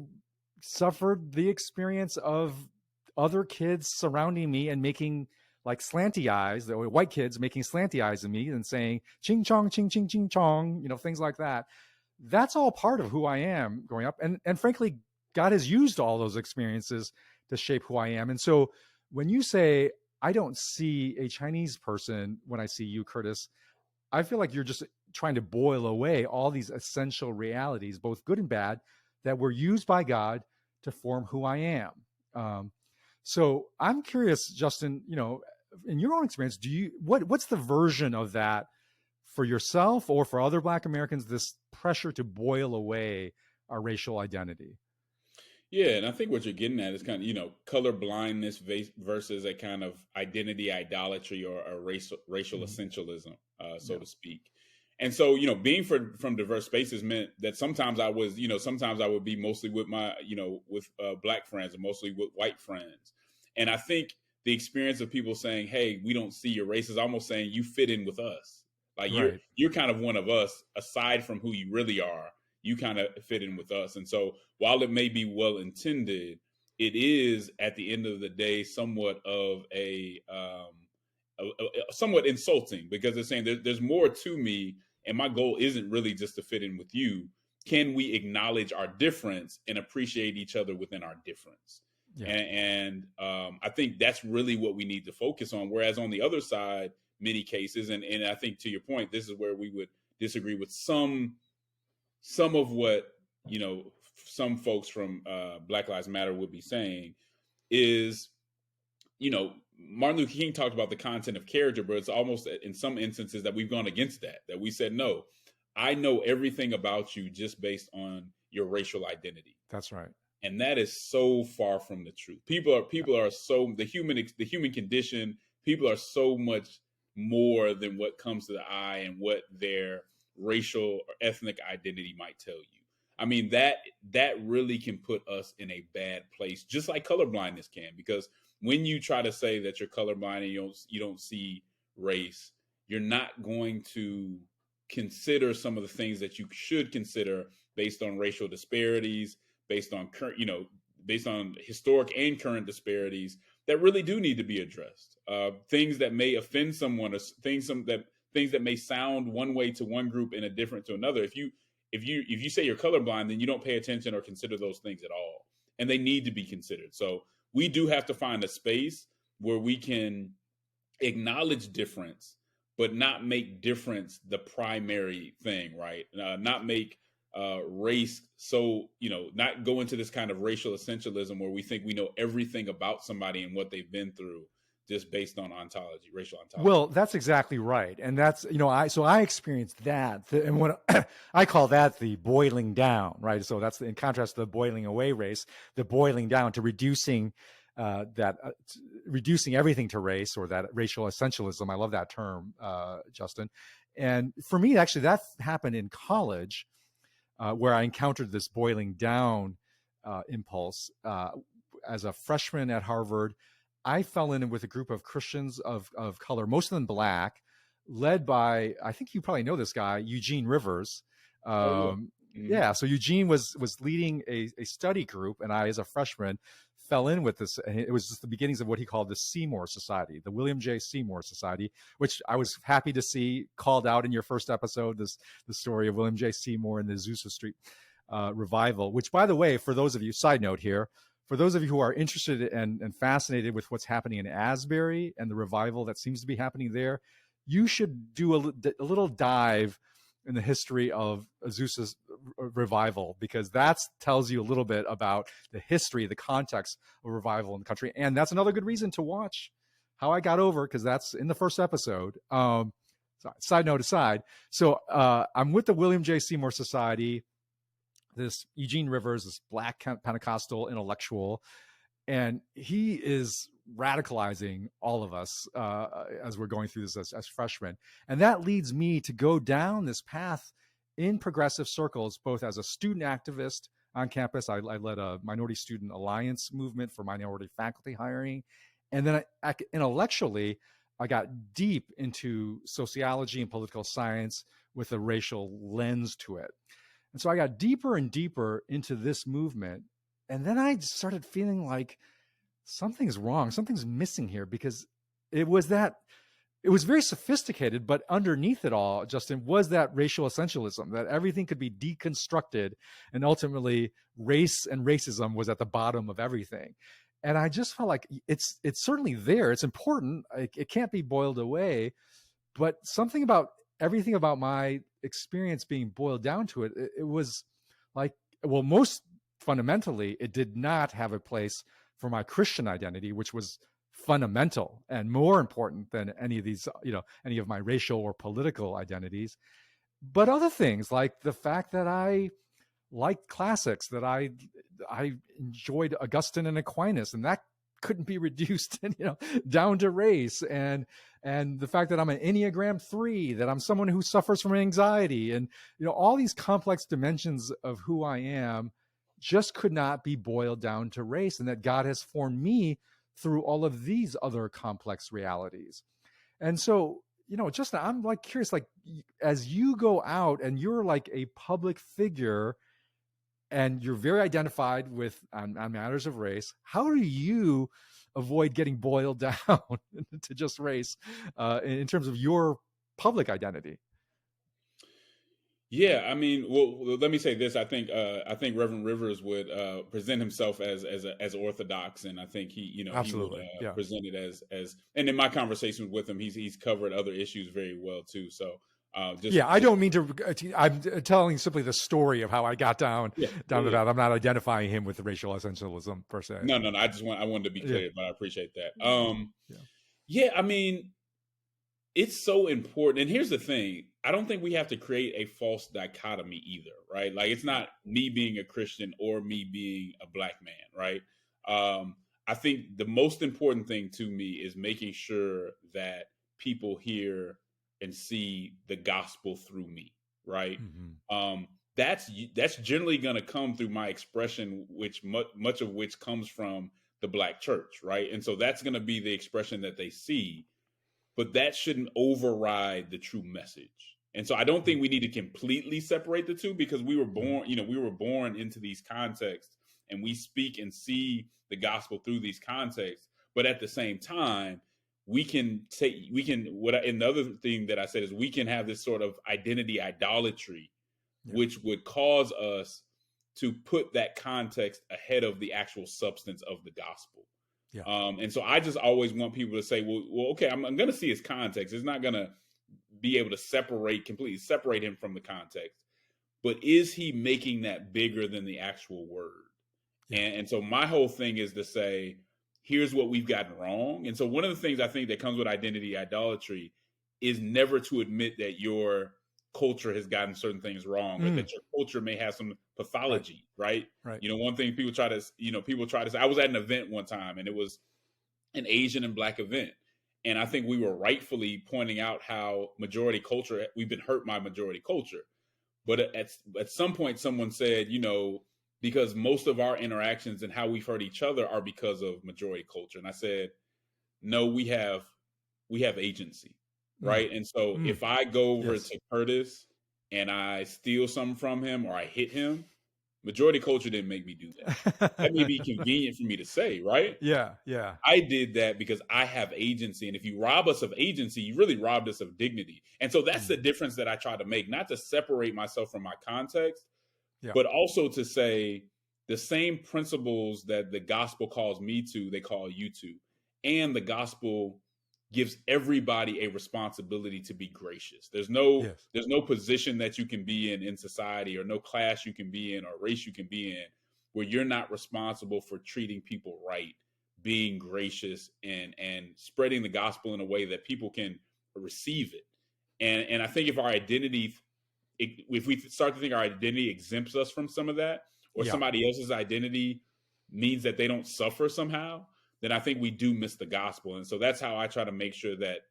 suffered the experience of other kids surrounding me and making like slanty eyes, the white kids making slanty eyes at me and saying ching chong, ching ching ching chong, things like that. That's all part of who I am growing up. And frankly, God has used all those experiences to shape who I am. And so when you say, I don't see a Chinese person when I see you, Curtis, I feel like you're just trying to boil away all these essential realities, both good and bad, that were used by God to form who I am. Um, so I'm curious, Justin, in your own experience, what's the version of that for yourself or for other Black Americans, this pressure to boil away our racial identity? Yeah, and I think what you're getting at is kind of, color blindness versus a kind of identity idolatry or a racial Mhm. essentialism, so Yeah. to speak. And so, being from diverse spaces meant that sometimes sometimes I would be mostly with my, with black friends and mostly with white friends. And I think the experience of people saying, "Hey, we don't see your race," is almost saying you fit in with us. Like Right. you're kind of one of us, aside from who you really are. You kind of fit in with us. And so while it may be well intended, it is at the end of the day somewhat of somewhat insulting, because they're saying there's more to me, and my goal isn't really just to fit in with you. Can we acknowledge our difference and appreciate each other within our difference? Yeah. And I think that's really what we need to focus on. Whereas on the other side, many cases, and I think to your point, this is where we would disagree with some of what some folks from Black Lives Matter would be saying is, Martin Luther King talked about the content of character, but it's almost in some instances that we've gone against that we said, no, I know everything about you just based on your racial identity. That's right. And that is so far from the truth. People are so the human condition. People are so much more than what comes to the eye and what their racial or ethnic identity might tell you. I mean, that really can put us in a bad place, just like colorblindness can, because when you try to say that you're colorblind and you don't see race, you're not going to consider some of the things that you should consider based on racial disparities, based on current, based on historic and current disparities that really do need to be addressed. Things that may offend someone, or things that may sound one way to one group and a different to another. If you say you're colorblind, then you don't pay attention or consider those things at all, and they need to be considered. So we do have to find a space where we can acknowledge difference, but not make difference the primary thing, right? Not make race, so not go into this kind of racial essentialism where we think we know everything about somebody and what they've been through just based on ontology, racial ontology. Well, that's exactly right. And that's, I experienced that. And what I call that the boiling down, right? So that's in contrast to the boiling away race, the boiling down to reducing reducing everything to race, or that racial essentialism. I love that term, Justin. And for me, actually, that happened in college, where I encountered this boiling down impulse. As a freshman at Harvard, I fell in with a group of Christians of color, most of them Black, led by, I think you probably know this guy, Eugene Rivers. Yeah. So Eugene was leading a study group, and I, as a freshman, fell in with this. And it was just the beginnings of what he called the Seymour Society, the William J. Seymour Society, which I was happy to see called out in your first episode, the story of William J. Seymour and the Azusa Street revival, which, by the way, for those of you, side note here, for those of you who are interested and fascinated with what's happening in Asbury and the revival that seems to be happening there, you should do a little dive in the history of Azusa's revival, because that tells you a little bit about the history, the context of revival in the country. And that's another good reason to watch How I Got Over, because that's in the first episode. Side note aside. So I'm with the William J. Seymour Society, this Eugene Rivers, this Black Pentecostal intellectual, and he is radicalizing all of us as we're going through this as freshmen. And that leads me to go down this path in progressive circles, both as a student activist on campus. I led a Minority Student Alliance movement for minority faculty hiring. And then intellectually, I got deep into sociology and political science with a racial lens to it. And so I got deeper and deeper into this movement. And then I started feeling like something's wrong, something's missing here, because it was very sophisticated, but underneath it all, Justin, was that racial essentialism, that everything could be deconstructed, and ultimately race and racism was at the bottom of everything. And I just felt like it's certainly there. It's important. It can't be boiled away, but something about everything about my experience being boiled down to it, it was like, well, most fundamentally, it did not have a place for my Christian identity, which was fundamental and more important than any of these, any of my racial or political identities. But other things, like the fact that I liked classics, that I enjoyed Augustine and Aquinas, and that couldn't be reduced, down to race, and the fact that I'm an Enneagram 3, that I'm someone who suffers from anxiety, and all these complex dimensions of who I am just could not be boiled down to race, and that God has formed me through all of these other complex realities. And so, Justin, I'm like curious, like, as you go out and you're like a public figure and you're very identified with on matters of race, how do you avoid getting boiled down to just race in terms of your public identity? Yeah, I mean, well, let me say this. I think Reverend Rivers would present himself as orthodox, and I think he would present it as. And in my conversations with him, he's covered other issues very well too. So I don't mean to. I'm telling simply the story of how I got down to that. I'm not identifying him with racial essentialism per se. No. I wanted to be clear, but I appreciate that. I mean, it's so important. And here's the thing. I don't think we have to create a false dichotomy either, right? Like, it's not me being a Christian or me being a Black man, right? I think the most important thing to me is making sure that people hear and see the gospel through me, right? Mm-hmm. That's generally going to come through my expression, which much of which comes from the Black church, right? And so that's going to be the expression that they see. But that shouldn't override the true message. And so I don't think we need to completely separate the two, because we were born into these contexts, and we speak and see the gospel through these contexts. But at the same time, another thing that I said is we can have this sort of identity idolatry, which would cause us to put that context ahead of the actual substance of the gospel. Yeah. And so I just always want people to say, well, okay, I'm going to see his context. It's not going to be able to completely separate him from the context. but is he making that bigger than the actual word? Yeah. And so my whole thing is to say, here's what we've gotten wrong. And so one of the things I think that comes with identity idolatry is never to admit that your culture has gotten certain things wrong, or that your culture may have some Right. pathology, right? Right. You know, one thing people try to say, I was at an event one time and it was an Asian and Black event. And I think we were rightfully pointing out how majority culture, we've been hurt by majority culture. But at some point, someone said, you know, because most of our interactions and how we've hurt each other are because of majority culture. And I said, no, we have agency, right? And so if I go over Yes. to Curtis and I steal something from him or I hit him, majority culture didn't make me do that. That may be convenient for me to say, right? Yeah. Yeah. I did that because I have agency. And if you rob us of agency, you really robbed us of dignity. And so that's the difference that I try to make, not to separate myself from my context, Yeah. but also to say the same principles that the gospel calls me to, they call you to. And the gospel gives everybody a responsibility to be gracious. There's no position that you can be in society, or no class you can be in, or race you can be in, where you're not responsible for treating people right, being gracious, and spreading the gospel in a way that people can receive it. And I think if our identity, if we start to think our identity exempts us from some of that, or somebody else's identity means that they don't suffer somehow, then I think we do miss the gospel. And so that's how I try to make sure that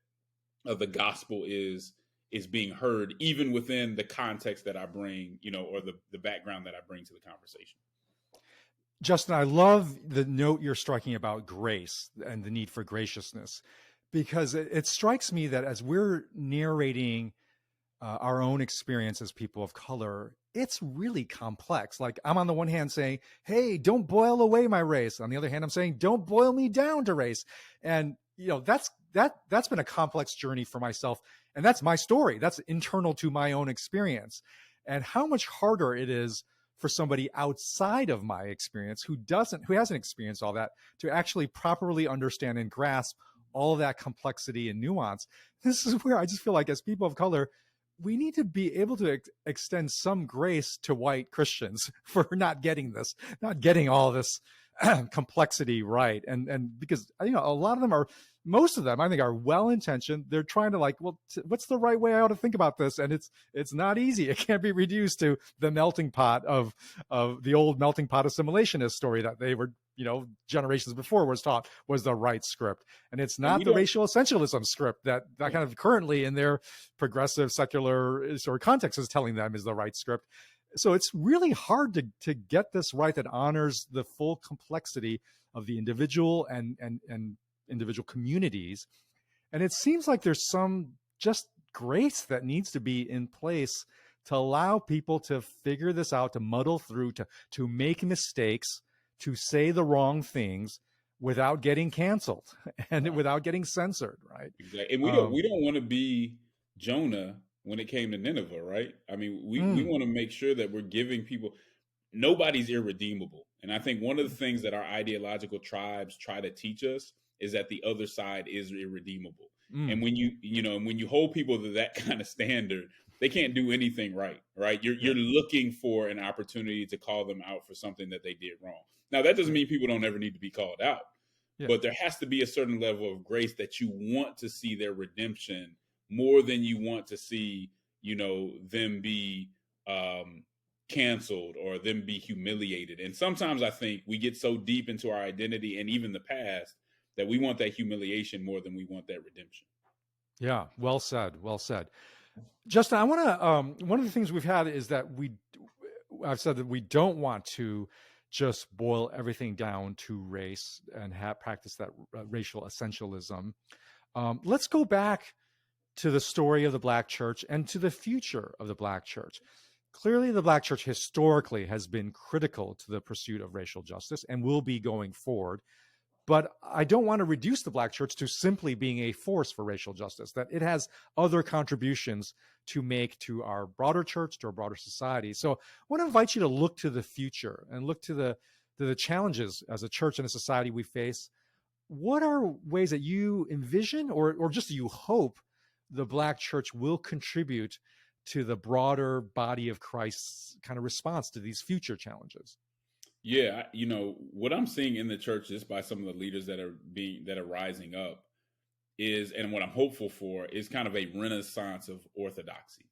the gospel is being heard, even within the context that I bring, you know, or the background that I bring to the conversation. Justin, I love the note you're striking about grace and the need for graciousness, because it strikes me that as we're narrating our own experience as people of color, it's really complex. Like, I'm on the one hand saying, hey, don't boil away my race. On the other hand, I'm saying, don't boil me down to race. And, you know, that's been a complex journey for myself. And that's my story. That's internal to my own experience. And how much harder it is for somebody outside of my experience who hasn't experienced all that to actually properly understand and grasp all of that complexity and nuance. This is where I just feel like, as people of color, we need to be able to extend some grace to white Christians for not getting all this complexity right. And because, you know, a lot of them most of them, I think, are well-intentioned. They're trying to, like, well, what's the right way I ought to think about this? And it's not easy. It can't be reduced to the melting pot of the old melting pot assimilationist story that they were, you know, generations before was taught was the right script. And it's not the racial essentialism script that kind of currently in their progressive secular sort of context is telling them is the right script. So it's really hard to get this right that honors the full complexity of the individual and individual communities. And it seems like there's some just grace that needs to be in place to allow people to figure this out, to muddle through, to make mistakes, to say the wrong things without getting canceled and without getting censored, right? Exactly. And we don't want to be Jonah when it came to Nineveh, right? I mean, we want to make sure that we're giving people, nobody's irredeemable. And I think one of the things that our ideological tribes try to teach us is that the other side is irredeemable. And when when you hold people to that kind of standard, they can't do anything right? You're looking for an opportunity to call them out for something that they did wrong. Now, that doesn't mean people don't ever need to be called out, but there has to be a certain level of grace that you want to see their redemption more than you want to see, you know, them be canceled or them be humiliated. And sometimes I think we get so deep into our identity and even the past that we want that humiliation more than we want that redemption. Yeah, well said. Well said. Justin, I want to, one of the things we've had is that I've said that we don't want to just boil everything down to race and practice that racial essentialism. Let's go back to the story of the Black church and to the future of the Black church. Clearly, the Black church historically has been critical to the pursuit of racial justice and will be going forward. But I don't want to reduce the Black church to simply being a force for racial justice, that it has other contributions to make to our broader church, to our broader society. So I want to invite you to look to the future and look to the challenges as a church and a society we face. What are ways that you envision or just you hope the Black church will contribute to the broader body of Christ's kind of response to these future challenges? Yeah, what I'm seeing in the church, just by some of the leaders that are rising up, is, and what I'm hopeful for, is kind of a renaissance of orthodoxy.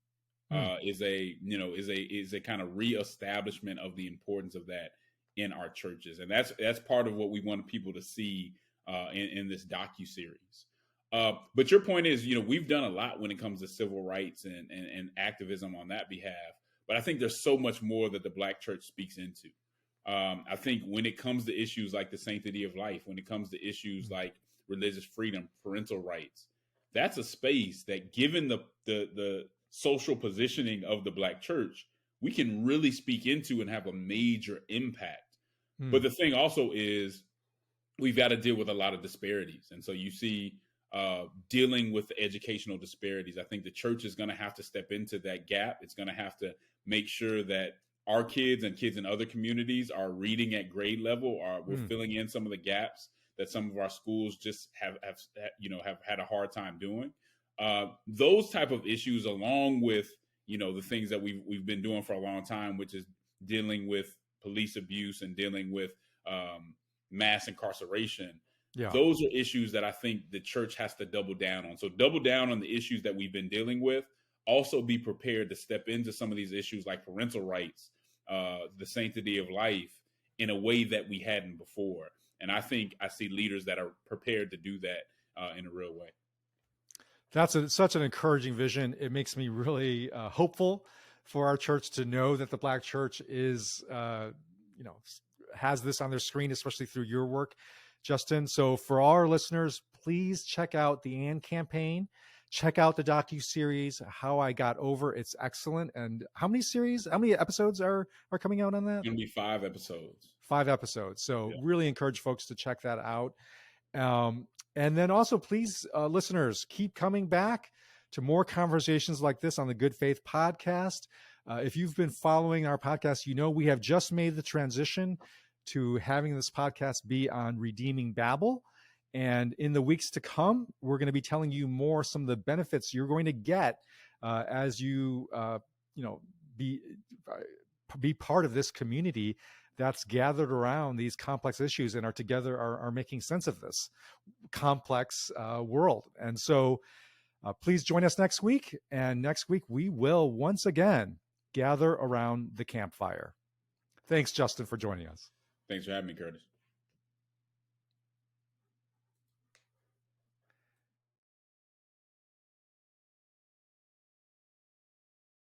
Is a kind of reestablishment of the importance of that in our churches, and that's part of what we want people to see in this DocuSeries. But your point is, we've done a lot when it comes to civil rights and activism on that behalf. But I think there's so much more that the Black church speaks into. I think when it comes to issues like the sanctity of life, when it comes to issues like religious freedom, parental rights, that's a space that, given the social positioning of the Black church, we can really speak into and have a major impact. But the thing also is, we've got to deal with a lot of disparities. And so you see, dealing with the educational disparities, I think the church is going to have to step into that gap. It's going to have to make sure that our kids and kids in other communities are reading at grade level, or we're filling in some of the gaps that some of our schools just have had a hard time doing. Those type of issues, along with, the things that we've been doing for a long time, which is dealing with police abuse and dealing with mass incarceration. Yeah. Those are issues that I think the church has to double down on. So double down on the issues that we've been dealing with. Also be prepared to step into some of these issues like parental rights, the sanctity of life, in a way that we hadn't before. And I think I see leaders that are prepared to do that in a real way. That's such an encouraging vision. It makes me really hopeful for our church to know that the Black church is, has this on their screen, especially through your work, Justin. So for our listeners, please check out the AND campaign. Check out the docuseries, How I Got Over. It's excellent. And how many episodes are coming out on that? It's going to be 5 episodes. 5 episodes. So really encourage folks to check that out. And then also, please, listeners, keep coming back to more conversations like this on the Good Faith podcast. If you've been following our podcast, we have just made the transition to having this podcast be on Redeeming Babel. And in the weeks to come, we're going to be telling you more, some of the benefits you're going to get as you, be part of this community that's gathered around these complex issues and are making sense of this complex world. And so please join us next week. And next week, we will once again gather around the campfire. Thanks, Justin, for joining us. Thanks for having me, Curtis.